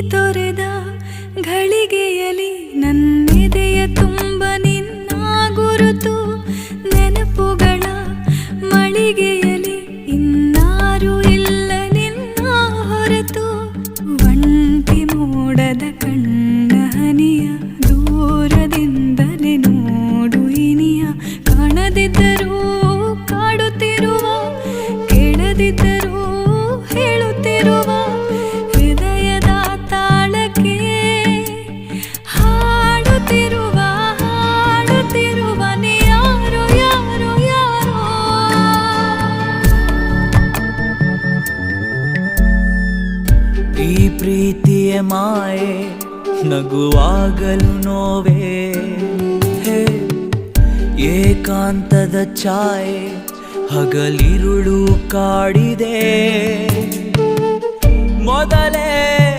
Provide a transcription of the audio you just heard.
ತೊರೆದ ಘಳಿಗೆಯಲಿ ನನ್ನೆದೆಯ ತುಂಬ ನಿನ್ನ ಗುರುತು ನೆನಪುಗಳ ಮಳಿಗೆಯಲಿ ಇನ್ನಾರು ಇಲ್ಲ ನಿನ್ನ ಹೊರತು ಒಂಟಿ ಮೋಡದ ಕಣ್ಣ ಹನಿಯ ದೂರದಿಂದಲೇ ನೋಡು ಇನಿಯ ಕಾಣದಿದ್ದರೂ ಕಾಡುತ್ತಿರುವ ಕೇಳದಿದ್ದರೂ ಹೇಳುತ್ತಿರುವ ಹೃದಯದ ತಾಳಕ್ಕೆ ಹಾಡುತ್ತಿರುವ ನೀ ಯಾರೋ ಯಾರೋ ಯಾರೋ. ಈ ಪ್ರೀತಿಯ ಮಾಯೆ ನಗುವಾಗಲು ನೋವೇ ಹೇ ಏಕಾಂತದ ಛಾಯೆ ಹಗಲಿರುಳು ಕಾಡಿದೆ ಮೊದಲೇ